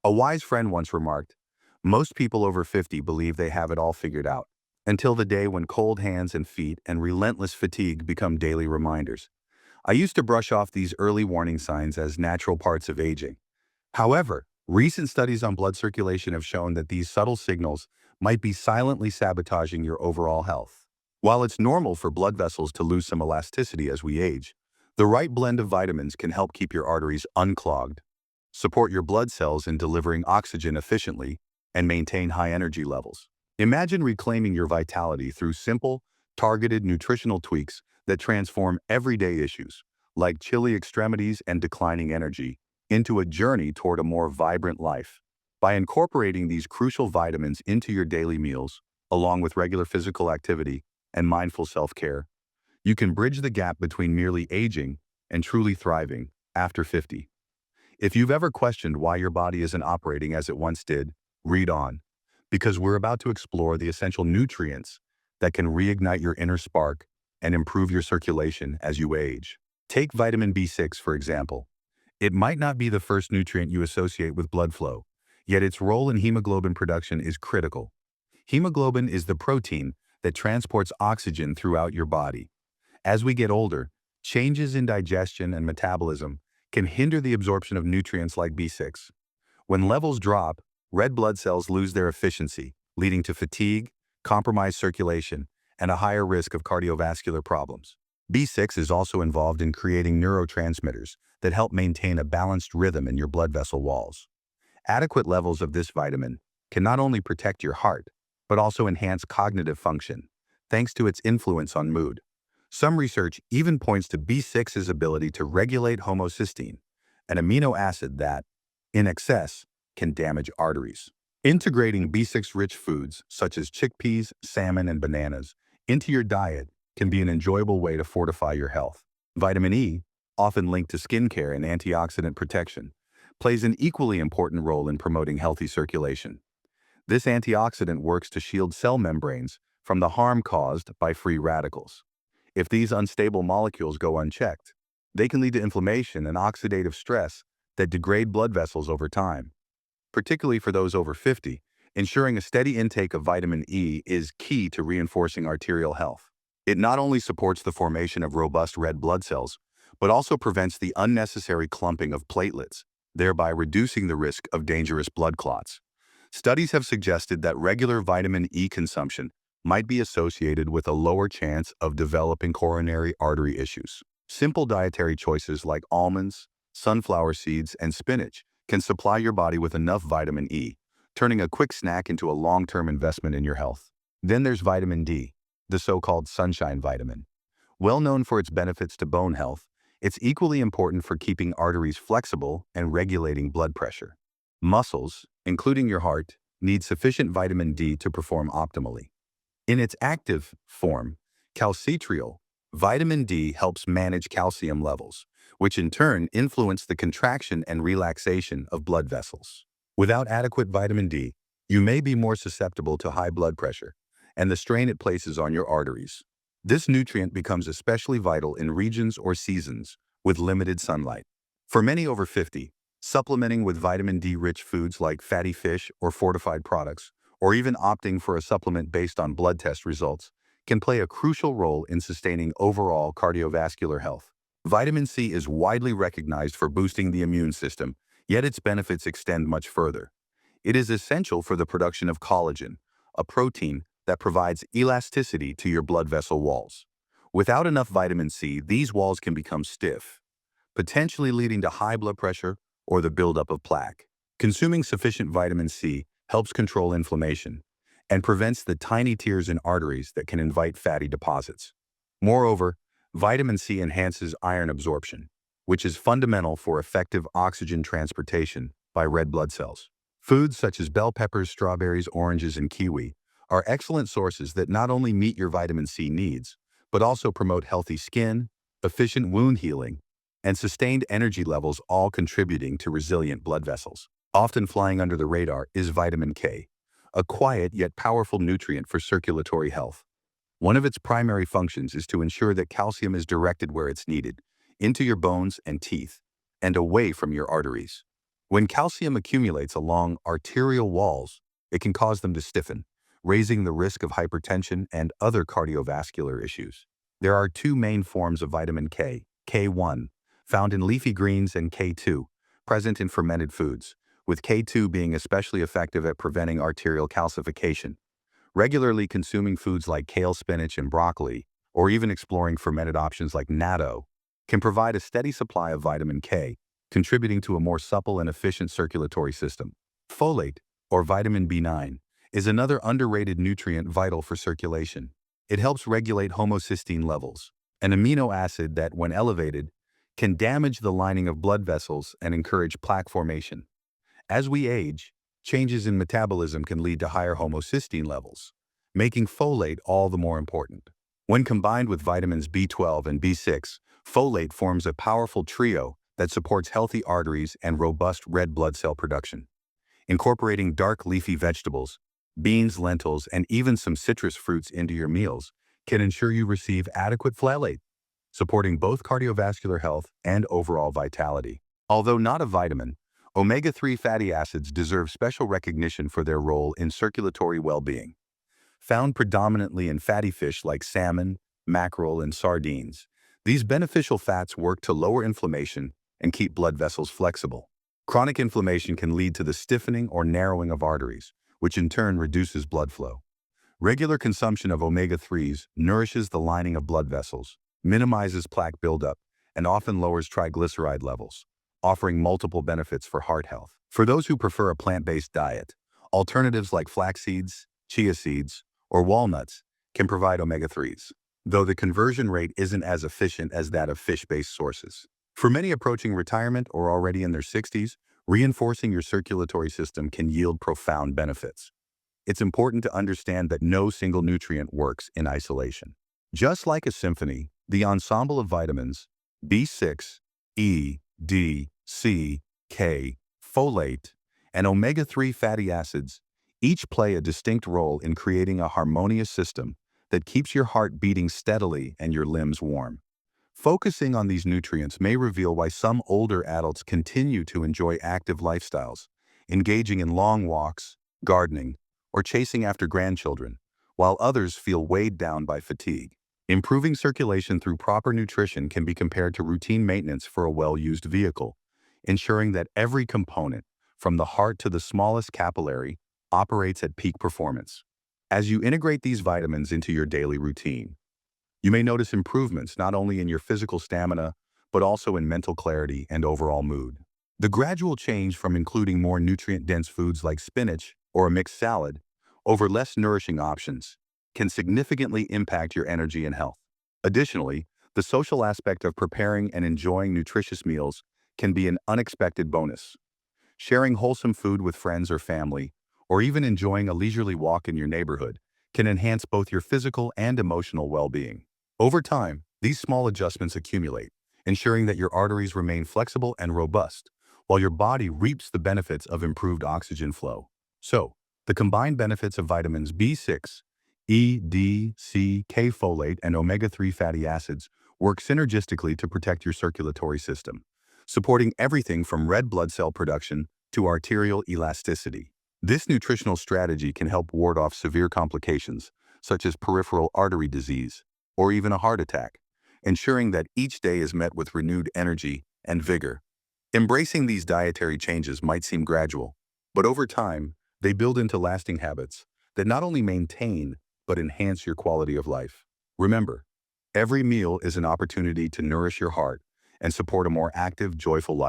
A wise friend once remarked, "Most people over 50 believe they have it all figured out, until the day when cold hands and feet and relentless fatigue become daily reminders." I used to brush off these early warning signs as natural parts of aging. However, recent studies on blood circulation have shown that these subtle signals might be silently sabotaging your overall health. While it's normal for blood vessels to lose some elasticity as we age, the right blend of vitamins can help keep your arteries unclogged, support your blood cells in delivering oxygen efficiently, and maintain high energy levels. Imagine reclaiming your vitality through simple, targeted nutritional tweaks that transform everyday issues, like chilly extremities and declining energy, into a journey toward a more vibrant life. By incorporating these crucial vitamins into your daily meals, along with regular physical activity and mindful self-care, you can bridge the gap between merely aging and truly thriving after 50. If you've ever questioned why your body isn't operating as it once did, read on, because we're about to explore the essential nutrients that can reignite your inner spark and improve your circulation as you age. Take vitamin B6, for example. It might not be the first nutrient you associate with blood flow, yet its role in hemoglobin production is critical. Hemoglobin is the protein that transports oxygen throughout your body. As we get older, changes in digestion and metabolism can hinder the absorption of nutrients like B6. When levels drop, red blood cells lose their efficiency, leading to fatigue, compromised circulation, and a higher risk of cardiovascular problems. B6 is also involved in creating neurotransmitters that help maintain a balanced rhythm in your blood vessel walls. Adequate levels of this vitamin can not only protect your heart, but also enhance cognitive function, thanks to its influence on mood. Some research even points to B6's ability to regulate homocysteine, an amino acid that, in excess, can damage arteries. Integrating B6-rich foods, such as chickpeas, salmon, and bananas, into your diet can be an enjoyable way to fortify your health. Vitamin E, often linked to skincare and antioxidant protection, plays an equally important role in promoting healthy circulation. This antioxidant works to shield cell membranes from the harm caused by free radicals. If these unstable molecules go unchecked, they can lead to inflammation and oxidative stress that degrade blood vessels over time. Particularly for those over 50, ensuring a steady intake of vitamin E is key to reinforcing arterial health. It not only supports the formation of robust red blood cells, but also prevents the unnecessary clumping of platelets, thereby reducing the risk of dangerous blood clots. Studies have suggested that regular vitamin E consumption might be associated with a lower chance of developing coronary artery issues. Simple dietary choices like almonds, sunflower seeds, and spinach can supply your body with enough vitamin E, turning a quick snack into a long-term investment in your health. Then there's vitamin D, the so-called sunshine vitamin. Well known for its benefits to bone health, it's equally important for keeping arteries flexible and regulating blood pressure. Muscles, including your heart, need sufficient vitamin D to perform optimally. In its active form, calcitriol, vitamin D helps manage calcium levels, which in turn influence the contraction and relaxation of blood vessels. Without adequate vitamin D, you may be more susceptible to high blood pressure and the strain it places on your arteries. This nutrient becomes especially vital in regions or seasons with limited sunlight. For many over 50, supplementing with vitamin D-rich foods like fatty fish or fortified products, or even opting for a supplement based on blood test results, can play a crucial role in sustaining overall cardiovascular health. Vitamin C is widely recognized for boosting the immune system, yet its benefits extend much further. It is essential for the production of collagen, a protein that provides elasticity to your blood vessel walls. Without enough vitamin C, these walls can become stiff, potentially leading to high blood pressure or the buildup of plaque. Consuming sufficient vitamin C helps control inflammation and prevents the tiny tears in arteries that can invite fatty deposits. Moreover, vitamin C enhances iron absorption, which is fundamental for effective oxygen transportation by red blood cells. Foods such as bell peppers, strawberries, oranges, and kiwi are excellent sources that not only meet your vitamin C needs, but also promote healthy skin, efficient wound healing, and sustained energy levels, all contributing to resilient blood vessels. Often flying under the radar is vitamin K, a quiet yet powerful nutrient for circulatory health. One of its primary functions is to ensure that calcium is directed where it's needed, into your bones and teeth, and away from your arteries. When calcium accumulates along arterial walls, it can cause them to stiffen, raising the risk of hypertension and other cardiovascular issues. There are two main forms of vitamin K, K1, found in leafy greens, and K2, present in fermented foods, with K2 being especially effective at preventing arterial calcification. Regularly consuming foods like kale, spinach, and broccoli, or even exploring fermented options like natto, can provide a steady supply of vitamin K, contributing to a more supple and efficient circulatory system. Folate, or vitamin B9, is another underrated nutrient vital for circulation. It helps regulate homocysteine levels, an amino acid that, when elevated, can damage the lining of blood vessels and encourage plaque formation. As we age, changes in metabolism can lead to higher homocysteine levels, making folate all the more important. When combined with vitamins B12 and B6, folate forms a powerful trio that supports healthy arteries and robust red blood cell production. Incorporating dark leafy vegetables, beans, lentils, and even some citrus fruits into your meals can ensure you receive adequate folate, supporting both cardiovascular health and overall vitality. Although not a vitamin, omega-3 fatty acids deserve special recognition for their role in circulatory well-being. Found predominantly in fatty fish like salmon, mackerel, and sardines, these beneficial fats work to lower inflammation and keep blood vessels flexible. Chronic inflammation can lead to the stiffening or narrowing of arteries, which in turn reduces blood flow. Regular consumption of omega-3s nourishes the lining of blood vessels, minimizes plaque buildup, and often lowers triglyceride levels, offering multiple benefits for heart health. For those who prefer a plant-based diet, alternatives like flax seeds, chia seeds, or walnuts can provide omega-3s, though the conversion rate isn't as efficient as that of fish-based sources. For many approaching retirement or already in their 60s, reinforcing your circulatory system can yield profound benefits. It's important to understand that no single nutrient works in isolation. Just like a symphony, the ensemble of vitamins B6, E, D, C, K, folate, and omega-3 fatty acids each play a distinct role in creating a harmonious system that keeps your heart beating steadily and your limbs warm. Focusing on these nutrients may reveal why some older adults continue to enjoy active lifestyles, engaging in long walks, gardening, or chasing after grandchildren, while others feel weighed down by fatigue. Improving circulation through proper nutrition can be compared to routine maintenance for a well-used vehicle, ensuring that every component, from the heart to the smallest capillary, operates at peak performance. As you integrate these vitamins into your daily routine, you may notice improvements not only in your physical stamina, but also in mental clarity and overall mood. The gradual change from including more nutrient-dense foods like spinach or a mixed salad over less nourishing options can significantly impact your energy and health. Additionally, the social aspect of preparing and enjoying nutritious meals can be an unexpected bonus. Sharing wholesome food with friends or family, or even enjoying a leisurely walk in your neighborhood, can enhance both your physical and emotional well-being. Over time, these small adjustments accumulate, ensuring that your arteries remain flexible and robust, while your body reaps the benefits of improved oxygen flow. So, the combined benefits of vitamins B6, E, D, C, K, folate, and omega-3 fatty acids work synergistically to protect your circulatory system, supporting everything from red blood cell production to arterial elasticity. This nutritional strategy can help ward off severe complications, such as peripheral artery disease or even a heart attack, ensuring that each day is met with renewed energy and vigor. Embracing these dietary changes might seem gradual, but over time, they build into lasting habits that not only maintain but enhance your quality of life. Remember, every meal is an opportunity to nourish your heart and support a more active, joyful life.